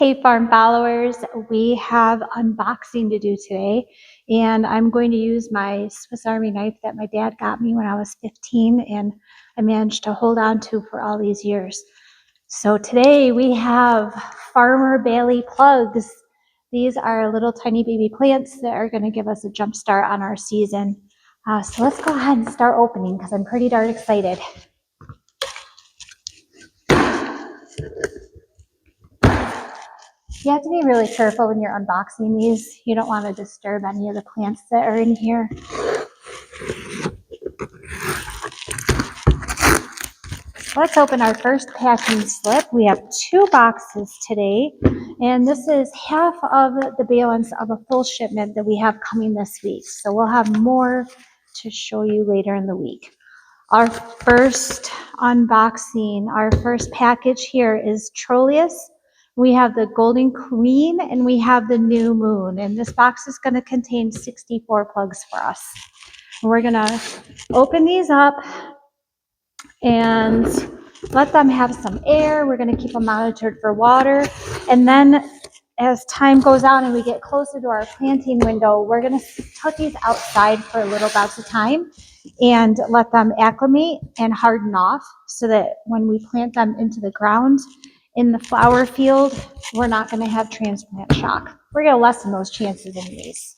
Hey farm followers, we have unboxing to do today, and I'm going to use my Swiss Army knife that my dad got me when I was 15 and I managed to hold on to for all these years. So today we have Farmer Bailey plugs. These are little tiny baby plants that are going to give us a jump start on our season. So let's go ahead and start opening because I'm pretty darn excited. You have to be really careful when you're unboxing these. You don't want to disturb any of the plants that are in here. Let's open our first packing slip. We have 2 boxes today, and this is half of the balance of a full shipment that we have coming this week. So we'll have more to show you later in the week. Our first unboxing, our first package here is Trolleus. We have the Golden Queen and we have the New Moon, and this box is going to contain 64 plugs for us. We're going to open these up and let them have some air. We're going to keep them monitored for water, and then as time goes on and we get closer to our planting window, we're going to put these outside for little bouts of time and let them acclimate and harden off so that when we plant them into the ground in the flower field, we're not going to have transplant shock. We're going to lessen those chances anyways.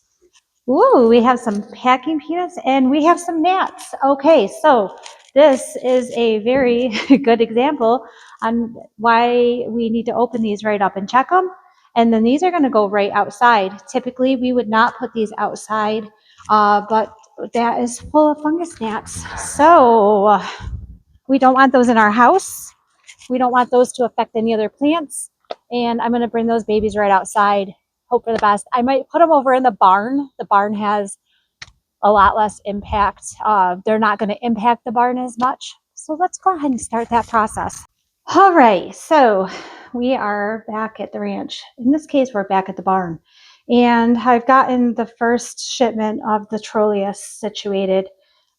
Ooh, we have some packing peanuts and we have some gnats. Okay, so this is a very good example on why we need to open these right up and check them. And then these are going to go right outside. Typically, we would not put these outside, but that is full of fungus gnats. So we don't want those in our house. We don't want those to affect any other plants. And I'm going to bring those babies right outside. Hope for the best. I might put them over in the barn. The barn has a lot less impact. They're not going to impact the barn as much. So let's go ahead and start that process. All right, so we are back at the ranch. In this case, we're back at the barn. And I've gotten the first shipment of the Trolleus situated.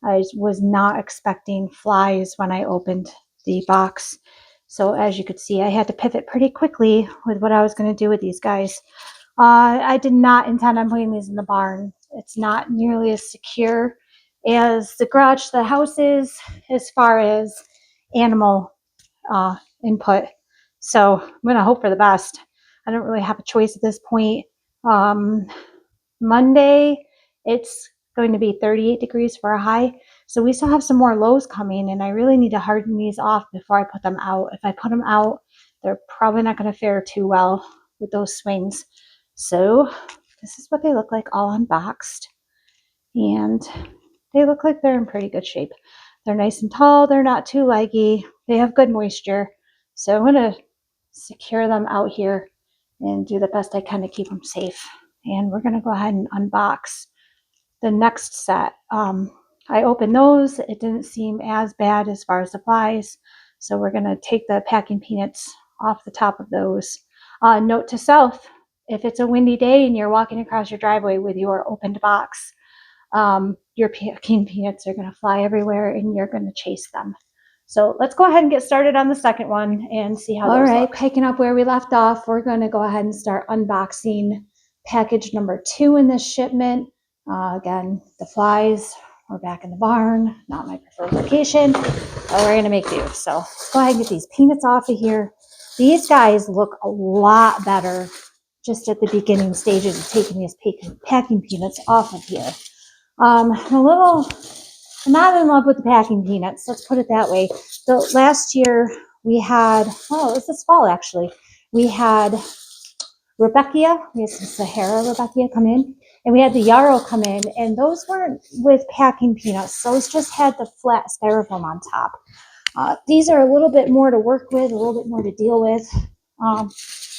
I was not expecting flies when I opened the box. So as you could see, I had to pivot pretty quickly with what I was going to do with these guys. I did not intend on putting these in the barn. It's not nearly as secure as the garage, the house is, as far as animal input. So I'm going to hope for the best. I don't really have a choice at this point. Monday, it's going to be 38 degrees for a high. So we still have some more lows coming, and I really need to harden these off before I put them out. If I put them out, they're probably not going to fare too well with those swings. So this is what they look like all unboxed. And they look like they're in pretty good shape. They're nice and tall. They're not too leggy. They have good moisture. So I'm going to secure them out here and do the best I can to keep them safe. And we're going to go ahead and unbox the next set. I opened those. It didn't seem as bad as far as the flies. So we're going to take the packing peanuts off the top of those. Note to self, if it's a windy day and you're walking across your driveway with your opened box, your packing peanuts are going to fly everywhere and you're going to chase them. So let's go ahead and get started on the second one and see how those look. Picking up where we left off, we're going to go ahead and start unboxing package number 2 in this shipment. Again, the flies are back in the barn, not my preferred location, but we're going to make do. So let's go ahead and get these peanuts off of here. These guys look a lot better just at the beginning stages of taking these packing peanuts off of here. I'm not in love with the packing peanuts. Let's put it that way. So last year we had, it was this fall actually, we had Rebecca, we had some Sahara Rebecca come in, and we had the Yarrow come in, and those weren't with packing peanuts. Those just had the flat styrofoam on top. These are a little bit more to work with, a little bit more to deal with.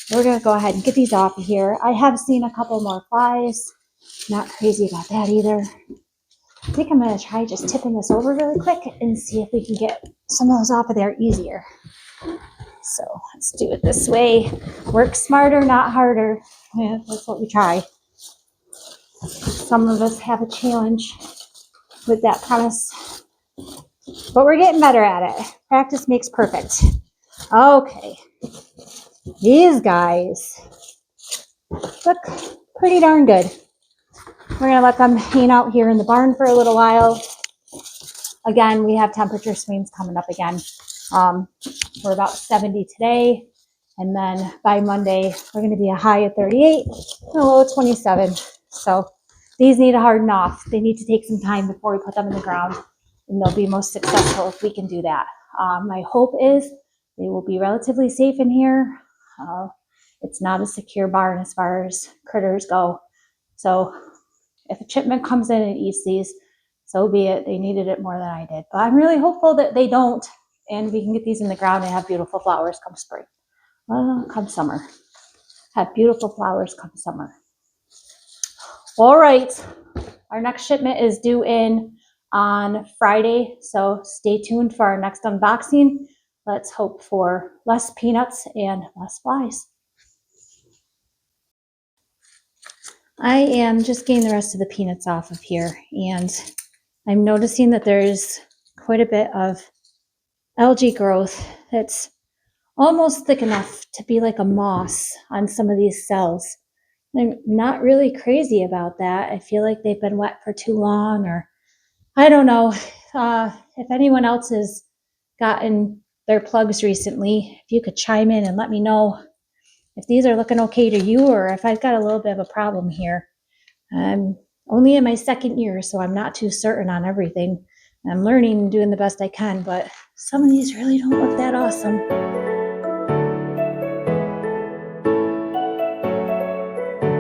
We're going to go ahead and get these off of here. I have seen a couple more flies. Not crazy about that either. I think I'm going to try just tipping this over really quick and see if we can get some of those off of there easier. So let's do it this way. Work smarter, not harder. Yeah, that's what we try. Some of us have a challenge with that premise, but we're getting better at it. Practice makes perfect. Okay. These guys look pretty darn good. We're gonna let them hang out here in the barn for a little while. Again, we have temperature swings coming up again. We're about 70 today, and then by Monday, we're gonna be a high of 38 and a low of 27. So these need to harden off. They need to take some time before we put them in the ground, and they'll be most successful if we can do that. My hope is they will be relatively safe in here. It's not a secure barn as far as critters go. So if a chipmunk comes in and eats these, so be it. They needed it more than I did. But I'm really hopeful that they don't, and we can get these in the ground and have beautiful flowers come spring. Come summer. Have beautiful flowers come summer. All right. Our next shipment is due in on Friday, so stay tuned for our next unboxing. Let's hope for less peanuts and less flies. I am just getting the rest of the peanuts off of here, and I'm noticing that there's quite a bit of algae growth that's almost thick enough to be like a moss on some of these cells. I'm not really crazy about that. I feel like they've been wet for too long, or I don't know. If anyone else has gotten their plugs recently, if you could chime in and let me know if these are looking okay to you, or if I've got a little bit of a problem here. I'm only in my second year, so I'm not too certain on everything. I'm learning and doing the best I can, but some of these really don't look that awesome.